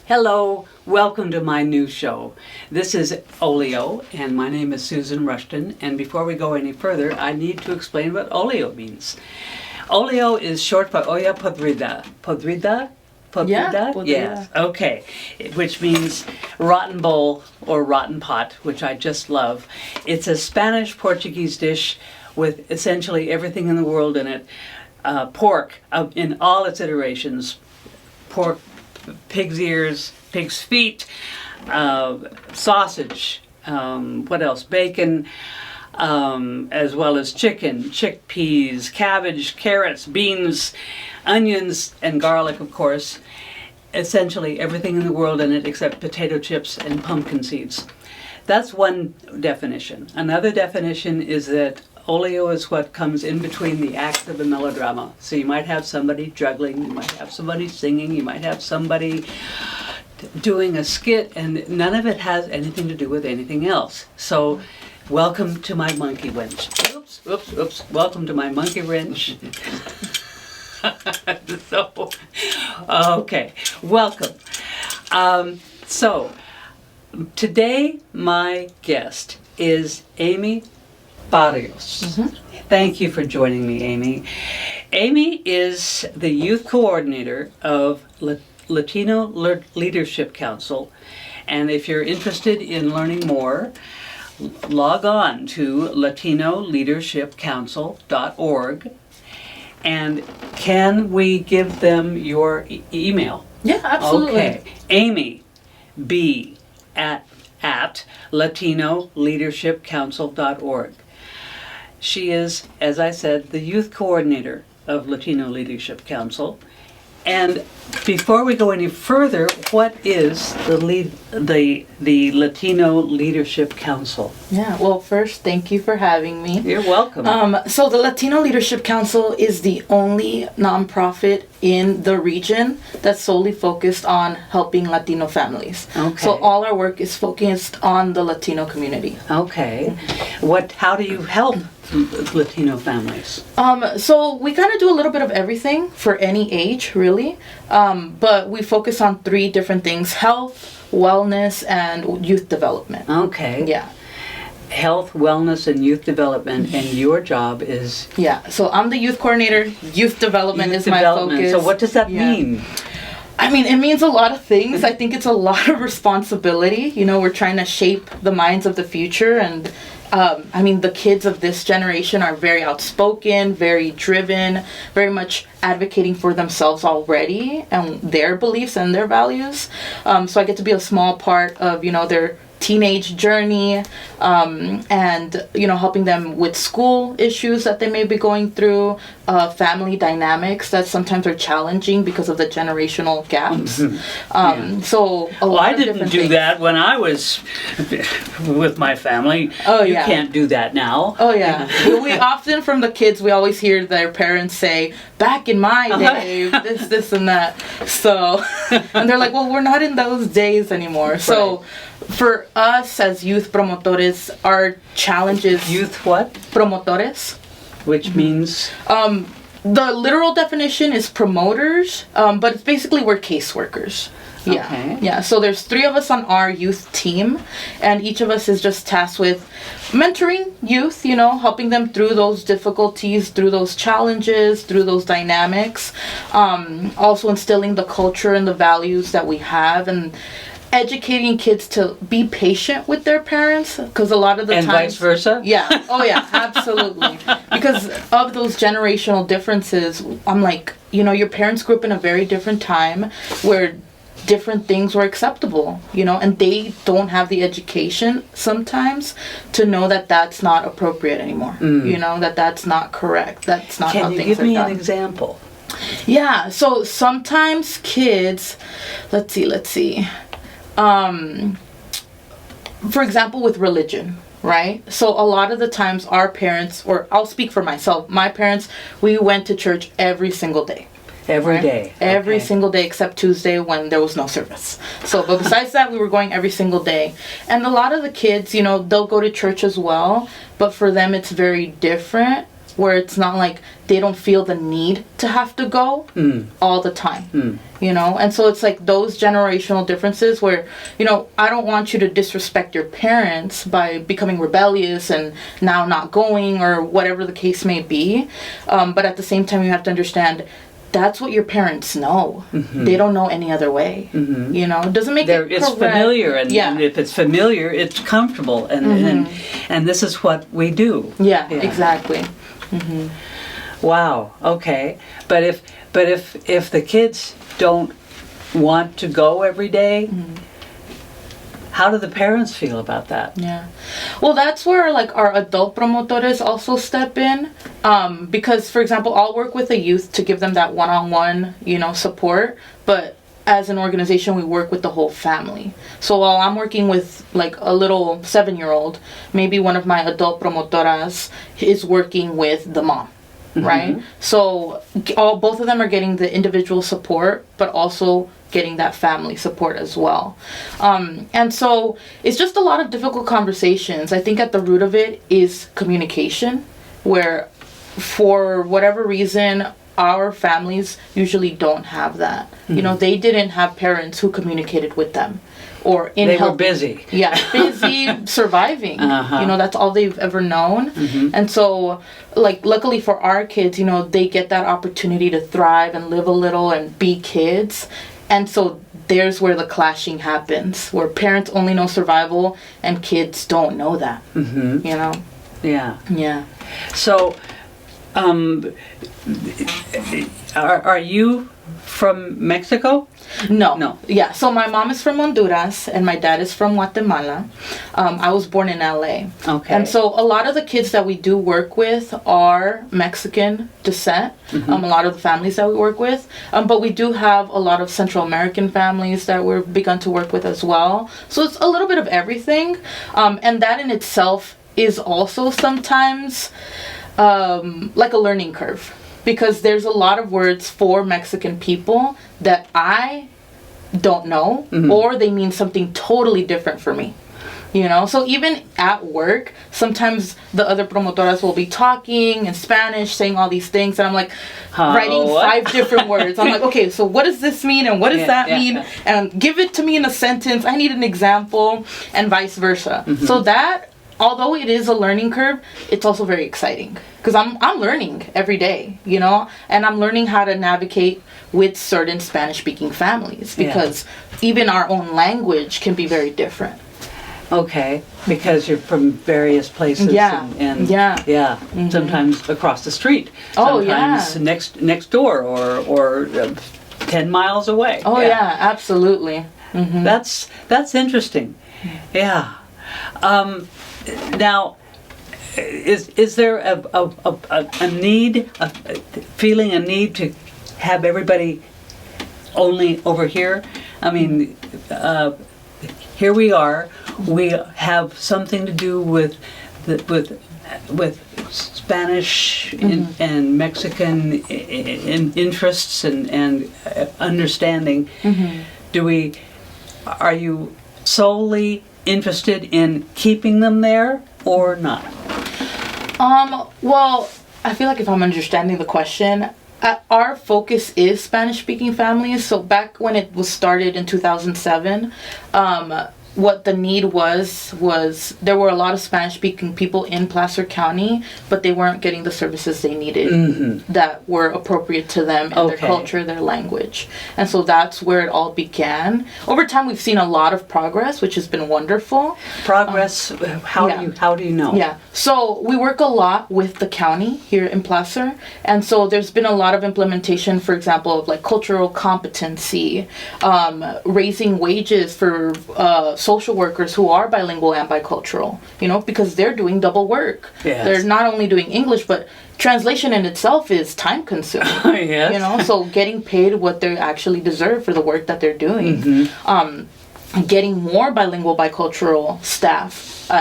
Hello, welcome to my new show. This is Olio, and my name is Susan Rushton. And before we go any further, I need to explain what Olio means. Olio is short for olla podrida. Podrida? Podrida? Yeah, podrida. Yes, okay. Which means rotten bowl or rotten pot, which I just love. It's a Spanish-Portuguese dish with essentially everything in the world in it. Pork in all its iterations. Pork, pig's ears, pig's feet, sausage, what else? Bacon, as well as chicken, chickpeas, cabbage, carrots, beans, onions, and garlic, of course. Essentially everything in the world in it except potato chips and pumpkin seeds. That's one definition. Another definition is that Olio is what comes in between the act of the melodrama. So you might have somebody juggling, you might have somebody singing, you might have somebody doing a skit, and none of it has anything to do with anything else. So welcome to my monkey wrench. Oops. Welcome to my monkey wrench. Okay, welcome. So today my guest is Amy Barrios. Mm-hmm. Thank you for joining me, Amy. Amy is the youth coordinator of Latino Leadership Council, and if you're interested in learning more, log on to latinoleadershipcouncil.org. And can we give them your email? Yeah, absolutely. Okay, Amy B at latinoleadershipcouncil.org. She is, as I said, the youth coordinator of Latino Leadership Council. And before we go any further, what is the Latino Leadership Council? Yeah, well, first, thank you for having me. You're welcome. So the Latino Leadership Council is the only nonprofit in the region that's solely focused on helping Latino families. Okay. So all our work is focused on the Latino community. Okay. How do you help Latino families? So we kind of do a little bit of everything for any age, really. But we focus on 3 different things: health, wellness, and youth development. Okay. Yeah. Health, wellness, and youth development, and your job is? Yeah, so I'm the youth coordinator. Youth development is my focus. So what does that mean? I mean, it means a lot of things. I think it's a lot of responsibility. You know, we're trying to shape the minds of the future, and I mean, the kids of this generation are very outspoken, very driven, very much advocating for themselves already and their beliefs and their values. So I get to be a small part of, their teenage journey, and helping them with school issues that they may be going through, family dynamics that sometimes are challenging because of the generational gaps. So I didn't do that when I was with my family. You can't do that now. We often, from the kids, we always hear their parents say, back in my day, this and that. So, and they're like, well, we're not in those days anymore. Right. So for us as youth promotores, our challenges... Youth what? Promotores. Which means? The literal definition is promoters, but it's basically we're caseworkers. Yeah. Okay. Yeah, so there's 3 of us on our youth team, and each of us is just tasked with mentoring youth, helping them through those difficulties, through those challenges, through those dynamics, also instilling the culture and the values that we have, and educating kids to be patient with their parents, because a lot of the times... And vice versa? Yeah. Oh, yeah, absolutely. Because of those generational differences, I'm like, your parents grew up in a very different time where different things were acceptable, and they don't have the education sometimes to know that that's not appropriate anymore, that that's not correct, that's not how things are done. Can you give me an example? Yeah, so sometimes kids, let's see. For example, with religion, right? So a lot of the times our parents, or I'll speak for myself, my parents, we went to church every single day. Every day. Every single day except Tuesday when there was no service. So, but besides that, we were going every single day. And a lot of the kids, they'll go to church as well, but for them it's very different where it's not like they don't feel the need to have to go all the time, you know? And so it's like those generational differences where, you know, I don't want you to disrespect your parents by becoming rebellious and now not going or whatever the case may be. But at the same time, you have to understand that's what your parents know. They don't know any other way. You know, it doesn't make it's correct. familiar, and if it's familiar, it's comfortable, and this is what we do. Yeah. Exactly. Wow. Okay. But if the kids don't want to go every day, how do the parents feel about that? Yeah. Well, that's where like our adult promotores also step in. Because, for example, I'll work with a youth to give them that one-on-one, you know, support. But as an organization, we work with the whole family. So while I'm working with like a little 7-year-old, maybe one of my adult promotoras is working with the mom. Right? So both of them are getting the individual support, but also getting that family support as well. And so it's just a lot of difficult conversations. I think at the root of it is communication, where for whatever reason, our families usually don't have that. You know, they didn't have parents who communicated with them. Or in they were busy. Yeah, busy surviving. You know, that's all they've ever known. And so, like, luckily for our kids, you know, they get that opportunity to thrive and live a little and be kids. And so there's where the clashing happens, where parents only know survival and kids don't know that. You know? Yeah. Yeah. So, are you from Mexico? No. Yeah. So my mom is from Honduras and my dad is from Guatemala. I was born in LA. Okay. And so a lot of the kids that we do work with are Mexican descent. A lot of the families that we work with. But we do have a lot of Central American families that we've begun to work with as well. So it's a little bit of everything. And that in itself is also sometimes like a learning curve. Because there's a lot of words for Mexican people that I don't know, or they mean something totally different for me. You know, so even at work, sometimes the other promotoras will be talking in Spanish, saying all these things, and I'm like writing 5 different words. I'm like, okay, so what does this mean, and what does that mean? And give it to me in a sentence. I need an example, and vice versa. So that, although it is a learning curve, it's also very exciting because I'm learning every day, you know, and I'm learning how to navigate with certain Spanish-speaking families because even our own language can be very different. Okay, because you're from various places and sometimes across the street, sometimes next door or 10 miles away. Oh yeah, absolutely. That's interesting. Yeah. Now, is there a need, feeling a need to have everybody only over here? I mean, here we are. We have something to do with Spanish and Mexican interests and understanding. Are you solely interested in keeping them there or not? Well, I feel like if I'm understanding the question, our focus is Spanish-speaking families. So back when it was started in 2007, what the need was there were a lot of Spanish-speaking people in Placer County, but they weren't getting the services they needed that were appropriate to them and their culture, their language. And so that's where it all began. Over time, we've seen a lot of progress, which has been wonderful. Progress? How do you know? Yeah. So we work a lot with the county here in Placer, and so there's been a lot of implementation, for example, of like cultural competency, raising wages for social workers who are bilingual and bicultural, you know, because they're doing double work. Yes. They're not only doing English, but translation in itself is time consuming. Yes. You know, so getting paid what they actually deserve for the work that they're doing. Getting more bilingual, bicultural staff,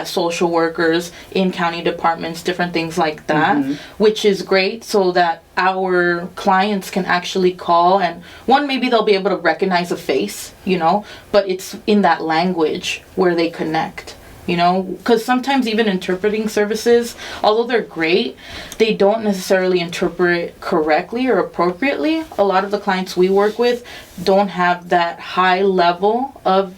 social workers in county departments, different things like that, which is great so that our clients can actually call and maybe they'll be able to recognize a face, you know, but it's in that language where they connect. You know, because sometimes even interpreting services, although they're great, they don't necessarily interpret correctly or appropriately. A lot of the clients we work with don't have that high level of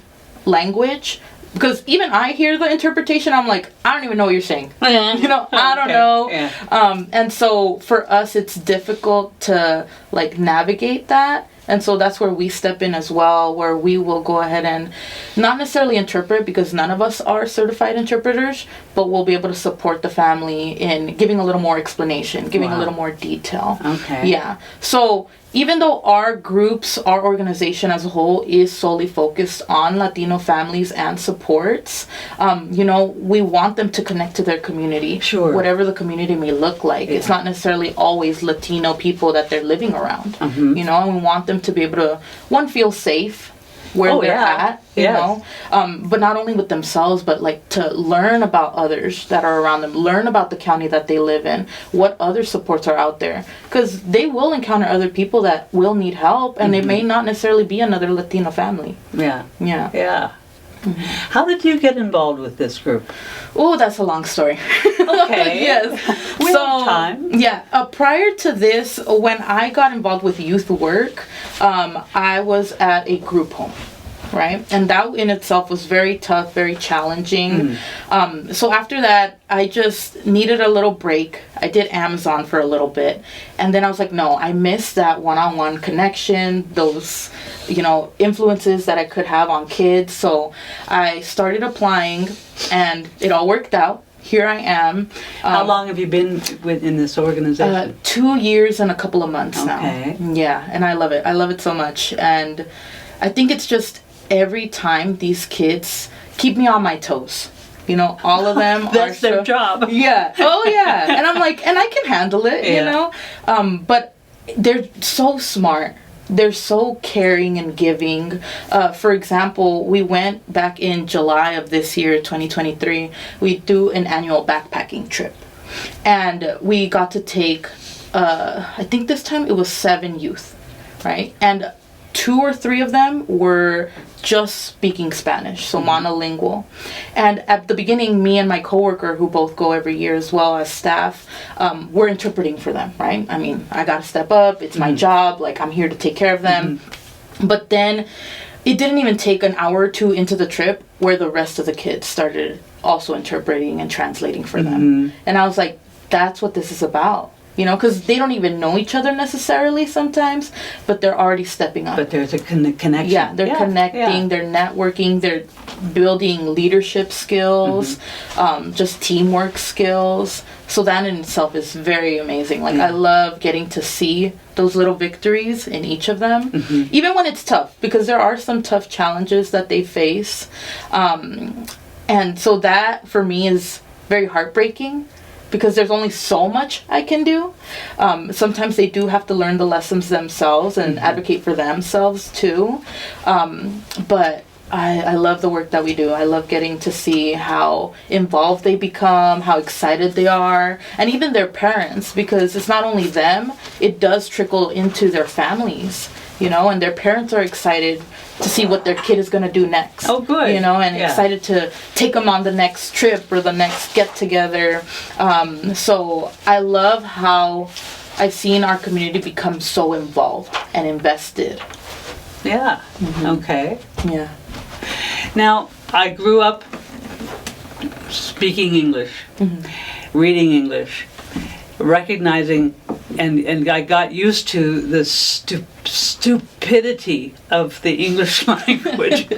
language. Because even I hear the interpretation, I'm like, I don't even know what you're saying. You know, I don't know. Yeah. And so for us, it's difficult to like navigate that. And so that's where we step in as well, where we will go ahead and not necessarily interpret, because none of us are certified interpreters, but we'll be able to support the family in giving a little more explanation, giving a little more detail. Okay. Yeah. So even though our groups, our organization as a whole is solely focused on Latino families and supports, you know, we want them to connect to their community. Sure. Whatever the community may look like. It's not necessarily always Latino people that they're living around. You know, and we want them to be able to, one, feel safe where they're at, you know, but not only with themselves, but like to learn about others that are around them, learn about the county that they live in, what other supports are out there, because they will encounter other people that will need help, and they may not necessarily be another Latino family. Yeah. Yeah. How did you get involved with this group? Oh, that's a long story. Okay. Yes. We have time. Yeah. Prior to this, when I got involved with youth work, I was at a group home. Right? And that in itself was very tough, very challenging. So after that, I just needed a little break. I did Amazon for a little bit. And then I was like, no, I missed that one-on-one connection, those, you know, influences that I could have on kids. So I started applying, and it all worked out. Here I am. How long have you been in this organization? 2 years and a couple of months now. Okay. Yeah, and I love it. I love it so much. And I think it's just every time these kids keep me on my toes. You know, all of them That's their job. Yeah. Oh, yeah. And I'm like, and I can handle it, you know? But they're so smart. They're so caring and giving. For example, we went back in July of this year, 2023. We do an annual backpacking trip. And we got to take, I think this time it was 7 youth, right? And 2 or 3 of them were just speaking Spanish, so monolingual. And at the beginning, me and my coworker, who both go every year as well as staff, we're interpreting for them, right? I mean, I gotta step up, it's my job, like I'm here to take care of them. But then it didn't even take an hour or 2 into the trip where the rest of the kids started also interpreting and translating for them. And I was like, that's what this is about. You know, because they don't even know each other necessarily sometimes, but they're already stepping up. But there's a connection. Yeah, they're connecting, they're networking, they're building leadership skills, just teamwork skills. So that in itself is very amazing. Like, I love getting to see those little victories in each of them, even when it's tough, because there are some tough challenges that they face. And so that, for me, is very heartbreaking, because there's only so much I can do. Sometimes they do have to learn the lessons themselves and advocate for themselves too. But I love the work that we do. I love getting to see how involved they become, how excited they are, and even their parents, because it's not only them, it does trickle into their families, you know, and their parents are excited to see what their kid is going to do next. Oh, good. You know, and excited to take them on the next trip or the next get-together. So I love how I've seen our community become so involved and invested. Yeah. Okay. Yeah. Now, I grew up speaking English, reading English, recognizing, and I got used to the stupidity of the English language.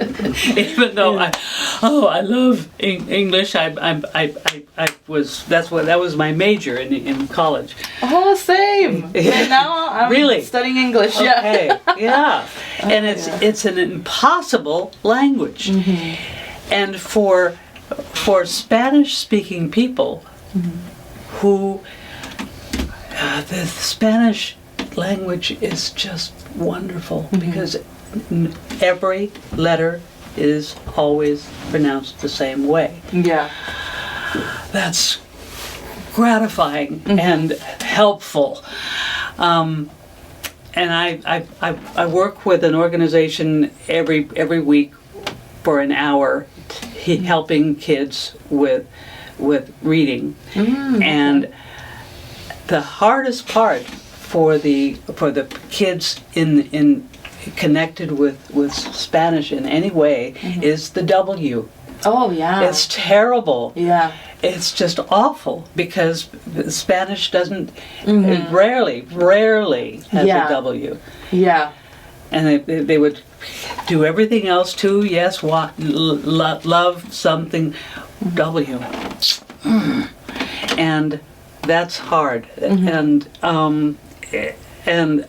Even though I love English, that was my major in college. Oh, same. And now I'm really studying English. Okay. Yeah. And it's an impossible language. And for Spanish-speaking people who the Spanish language is just wonderful, because every letter is always pronounced the same way. Yeah. That's gratifying and helpful. And I work with an organization every week for an hour helping kids with reading. And the hardest part for the kids in connected with Spanish in any way is the W. Oh, yeah. It's terrible. Yeah. It's just awful because Spanish doesn't, it rarely has a W. Yeah. And they would do everything else too. Yes, love something, W. And that's hard. And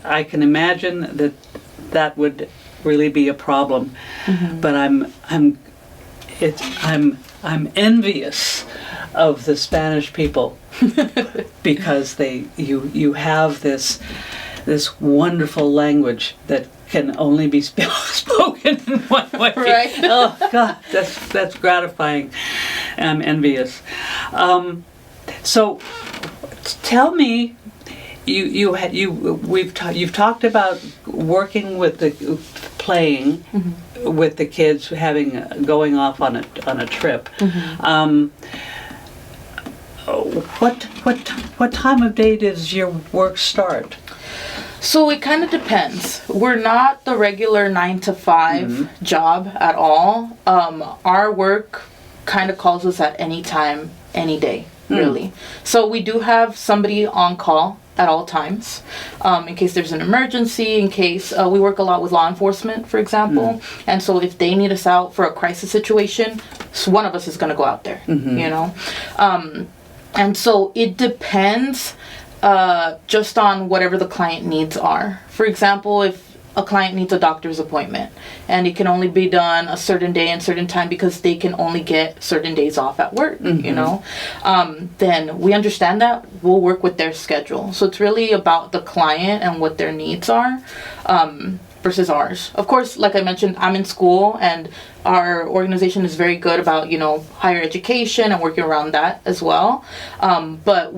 I can imagine that would really be a problem. But I'm envious of the Spanish people because you have this wonderful language that can only be spoken in one way. Right. Oh God, that's gratifying. I'm envious. So, tell me, you've talked about working with playing with the kids, going off on a trip. What time of day does your work start? So it kind of depends. We're not the regular 9 to 5 job at all. Our work kind of calls us at any time, any day, really. So we do have somebody on call at all times, in case there's an emergency, in case we work a lot with law enforcement, for example. And so if they need us out for a crisis situation, so one of us is going to go out there, you know. And so it depends just on whatever the client needs are. For example, if a client needs a doctor's appointment and it can only be done a certain day and certain time because they can only get certain days off at work, you know, then we understand that. We'll work with their schedule. So it's really about the client and what their needs are versus ours. Of course, like I mentioned, I'm in school and our organization is very good about, you know, higher education and working around that as well. But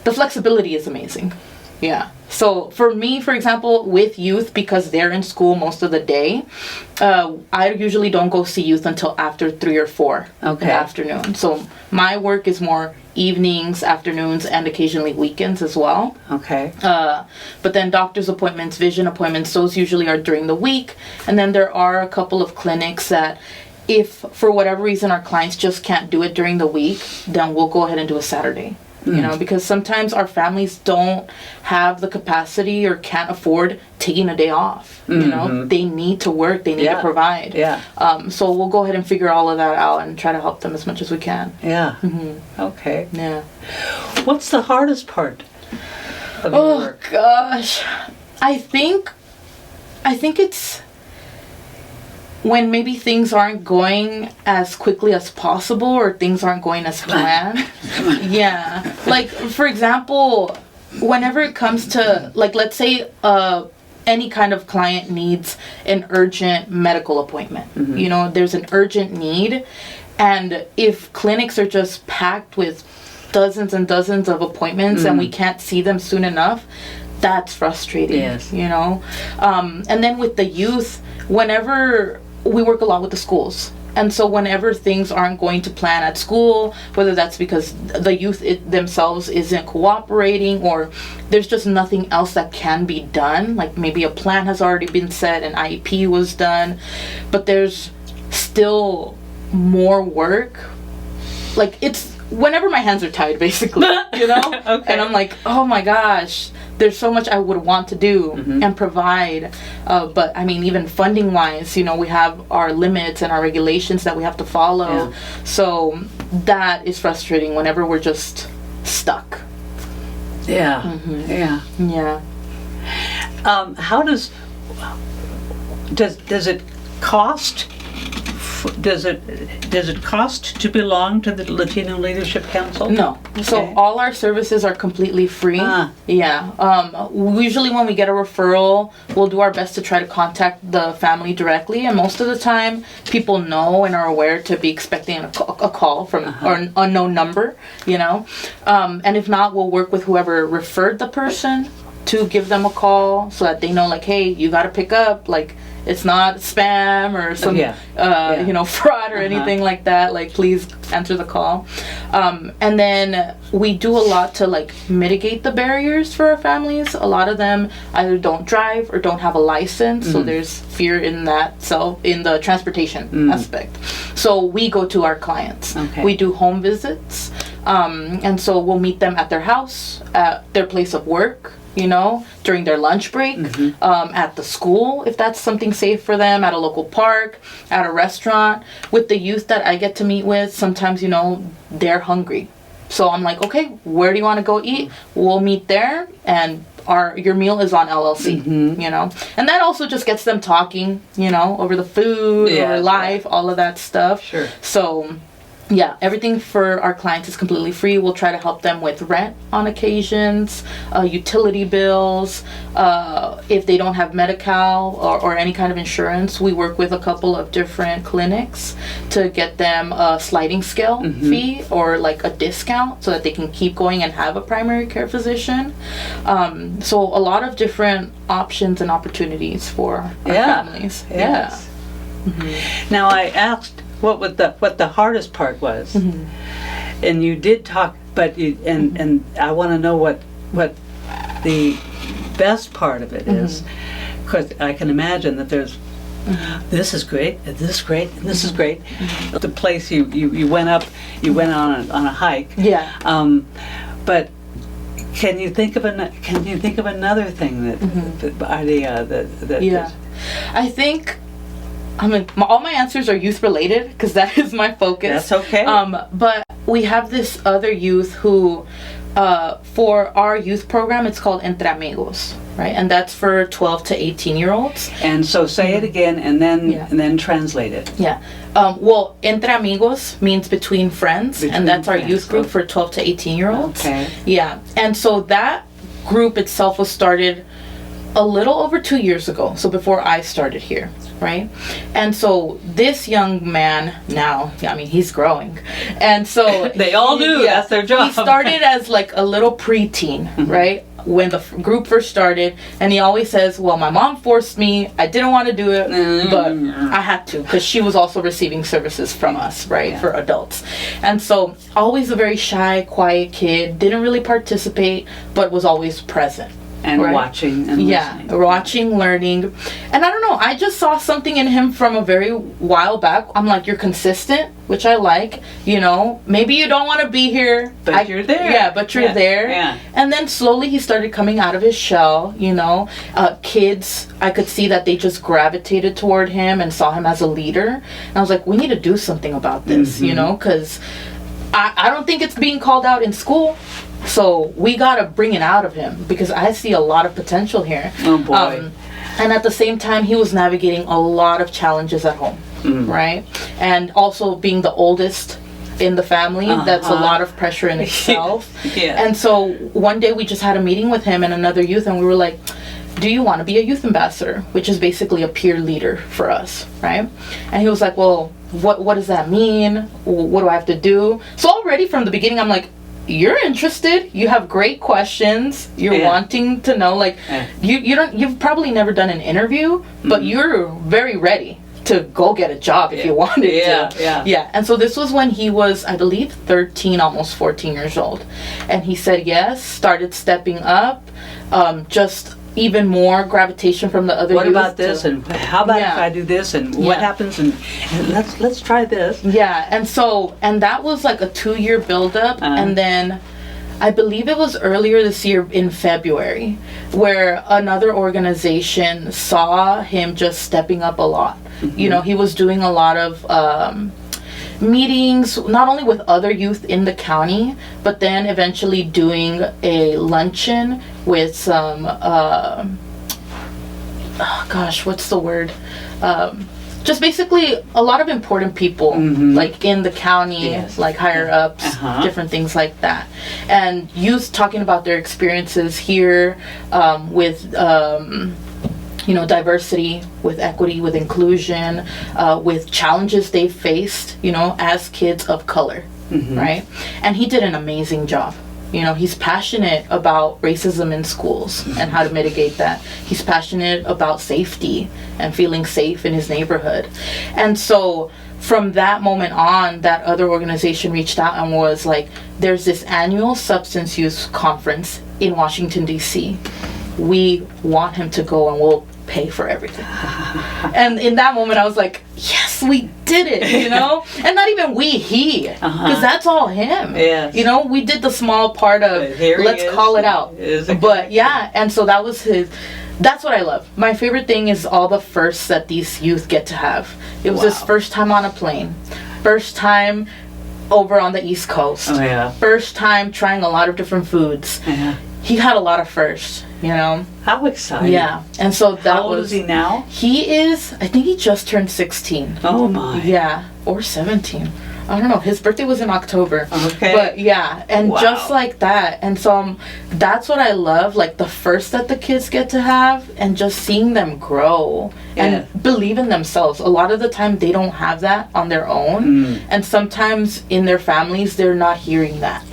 the flexibility is amazing. Yeah. So for me, for example, with youth, because they're in school most of the day, I usually don't go see youth until after 3 or 4 in the afternoon. So my work is more evenings, afternoons, and occasionally weekends as well. Okay. But then doctor's appointments, vision appointments, those usually are during the week. And then there are a couple of clinics that if for whatever reason our clients just can't do it during the week, then we'll go ahead and do a Saturday. You know, because sometimes our families don't have the capacity or can't afford taking a day off. You know, they need to work, they need to provide. Yeah. So we'll go ahead and figure all of that out and try to help them as much as we can. Yeah. Okay. Yeah. What's the hardest part of your work? Oh gosh, I think it's when maybe things aren't going as quickly as possible or things aren't going as planned. Yeah. Like, for example, whenever it comes to, like, let's say any kind of client needs an urgent medical appointment. You know, there's an urgent need. And if clinics are just packed with dozens and dozens of appointments and we can't see them soon enough, that's frustrating. Yes. You know? And then with the youth, whenever we work a lot with the schools. And so whenever things aren't going to plan at school, whether that's because the youth themselves isn't cooperating or there's just nothing else that can be done, like maybe a plan has already been set, an IEP was done, but there's still more work. Like, it's whenever my hands are tied, basically, you know? And I'm like, oh my gosh, there's so much I would want to do and provide. But I mean, even funding wise, you know, we have our limits and our regulations that we have to follow. Yeah. So that is frustrating whenever we're just stuck. Yeah. Yeah. Yeah. How does it cost? Does it cost to belong to the Latino Leadership Council? No. Okay. So all our services are completely free. Yeah. Usually when we get a referral, we'll do our best to try to contact the family directly, and most of the time people know and are aware to be expecting a call from or an unknown number, you know. And if not, we'll work with whoever referred the person to give them a call so that they know, like, hey, you got to pick up, like, It's not spam or some, fraud or anything like that. Like, please answer the call. And then we do a lot to like mitigate the barriers for our families. A lot of them either don't drive or don't have a license, so there's fear in that. So in the transportation aspect, so we go to our clients. Okay. We do home visits, and so we'll meet them at their house, at their place of work, during their lunch break, at the school, if that's something safe for them, at a local park, at a restaurant. With the youth that I get to meet with, sometimes, they're hungry. So I'm like, okay, where do you want to go eat? We'll meet there, and your meal is on LLC, And that also just gets them talking, over the food or life, all of that stuff. Sure. So, yeah, everything for our clients is completely free. We'll try to help them with rent on occasions, utility bills. If they don't have Medi-Cal or any kind of insurance, we work with a couple of different clinics to get them a sliding scale fee or like a discount so that they can keep going and have a primary care physician. So a lot of different options and opportunities for our families. Yes. Yeah. Now, I asked what the hardest part was, and you did talk, but and I want to know what the best part of it is, because I can imagine that there's this is great, and this is great, and this is great. The place you went on a hike. Yeah. But can you think of another thing that I think. All my answers are youth related because that is my focus. That's okay. But we have this other youth who, for our youth program, it's called Entre Amigos, right? And that's for 12 to 18-year-olds. And so say it again, and then translate it. Yeah. Well, Entre Amigos means between friends, and that's our youth group for 12 to 18-year-olds. Okay. Yeah. And so that group itself was started a little over 2 years ago, so before I started here, right? And so this young man now, he's growing, and so they all do. That's their job. He started as like a little preteen, right? When the group first started, and he always says, well, my mom forced me, I didn't want to do it, but I had to, because she was also receiving services from us, right, for adults. And so always a very shy, quiet kid, didn't really participate, but was always present. And watching and listening. Watching, learning. And I don't know, I just saw something in him from a very while back. I'm like, you're consistent, which I like. Maybe you don't want to be here. But you're there. Yeah, but you're there. Yeah. And then slowly he started coming out of his shell, Kids, I could see that they just gravitated toward him and saw him as a leader. And I was like, we need to do something about this, because I don't think it's being called out in school. So we gotta bring it out of him because I see a lot of potential here. Oh boy. And at the same time, he was navigating a lot of challenges at home, right? And also being the oldest in the family, that's a lot of pressure in itself. Yeah. And so one day we just had a meeting with him and another youth, and we were like, do you want to be a youth ambassador? Which is basically a peer leader for us, right? And he was like, well, what does that mean? What do I have to do? So already from the beginning, I'm like, you're interested, you have great questions, you're wanting to know, like you've probably never done an interview, but you're very ready to go get a job if you wanted to. And so this was when he was, I believe, 13, almost 14 years old, and he said yes, started stepping up, just even more gravitation from the other what youth about this, and how about if I do this, and what happens, and let's try this. And that was like a 2-year build-up, and then I believe it was earlier this year in February where another organization saw him just stepping up a lot. He was doing a lot of meetings, not only with other youth in the county, but then eventually doing a luncheon with some what's the word, just basically a lot of important people, like in the county, like higher ups, different things like that, and youth talking about their experiences here, with diversity, with equity, with inclusion, with challenges they faced, as kids of color, right? And he did an amazing job. You know, he's passionate about racism in schools and how to mitigate that. He's passionate about safety and feeling safe in his neighborhood. And so from that moment on, that other organization reached out and was like, there's this annual substance use conference in Washington, D.C. We want him to go and we'll pay for everything. And in that moment, I was like, yes, we did it, you know? And not even we, he, because that's all him. Yes. You know, we did the small part of let's call it out. But yeah, and so that was his. That's what I love. My favorite thing is all the firsts that these youth get to have. It was his first time on a plane, first time over on the East Coast, first time trying a lot of different foods. He had a lot of firsts, you know. How exciting. Yeah. And so that How old is he now? He is, I think he just turned 16. Oh my. Yeah. Or 17. I don't know. His birthday was in October. Okay. But yeah, and just like that. And so that's what I love, like the first that the kids get to have and just seeing them grow and believe in themselves. A lot of the time they don't have that on their own. And sometimes in their families they're not hearing that,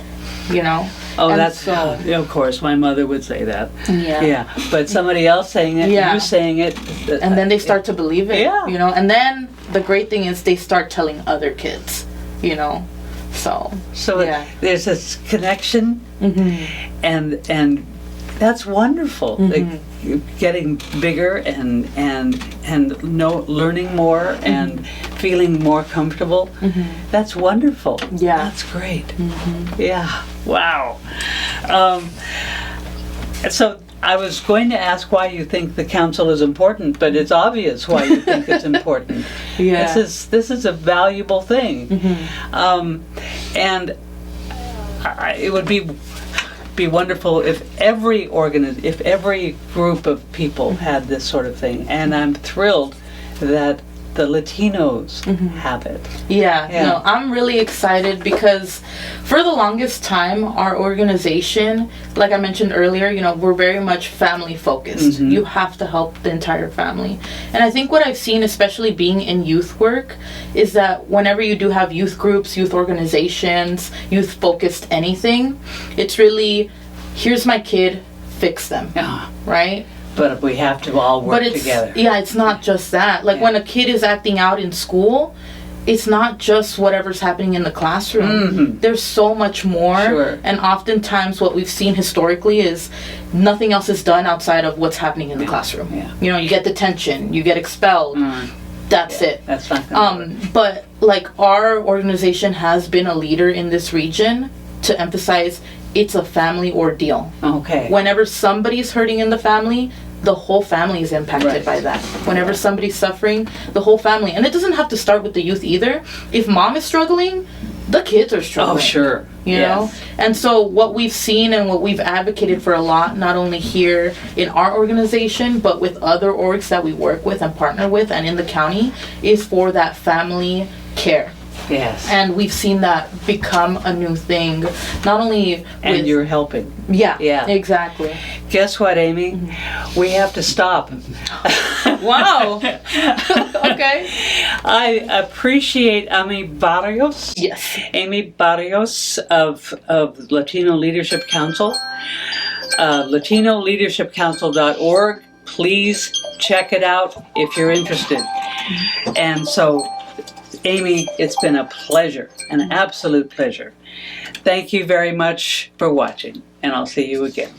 you know. Oh, and that's so, of course, my mother would say that. Yeah. But somebody else saying it, you saying it. And then they start to believe it, you know. And then the great thing is they start telling other kids, you know. So there's this connection, and that's wonderful. Like, getting bigger and learning more and feeling more comfortable. That's wonderful. Yeah, that's great. Yeah. Wow. So I was going to ask why you think the council is important, but it's obvious why you think it's important. This is a valuable thing, and it would be wonderful if if every group of people had this sort of thing, and I'm thrilled that the Latinos have it. No, I'm really excited because for the longest time our organization, like I mentioned earlier, you know, we're very much family focused. You have to help the entire family. And I think what I've seen, especially being in youth work, is that whenever you do have youth groups, youth organizations, youth focused anything, it's really, here's my kid, fix them. Right? But we have to all work together. Yeah, it's not just that. Like when a kid is acting out in school, it's not just whatever's happening in the classroom. There's so much more. And oftentimes what we've seen historically is nothing else is done outside of what's happening in the classroom. You know, you get detention, you get expelled. That's it. That's not gonna work. But like our organization has been a leader in this region to emphasize it's a family ordeal. Whenever somebody's hurting in the family, the whole family is impacted by that. Whenever somebody's suffering, the whole family. And it doesn't have to start with the youth either. If mom is struggling, the kids are struggling. Oh, sure. You know? And so what we've seen and what we've advocated for a lot, not only here in our organization, but with other orgs that we work with and partner with and in the county, is for that family care. And we've seen that become a new thing, not only and you're helping. Exactly. Guess what, Amy? We have to stop. Wow. Okay. I appreciate Amy Barrios. Amy Barrios of Latino Leadership Council. LatinoLeadershipCouncil.org. Please check it out if you're interested. And so, Amy, it's been a pleasure, an absolute pleasure. Thank you very much for watching, and I'll see you again.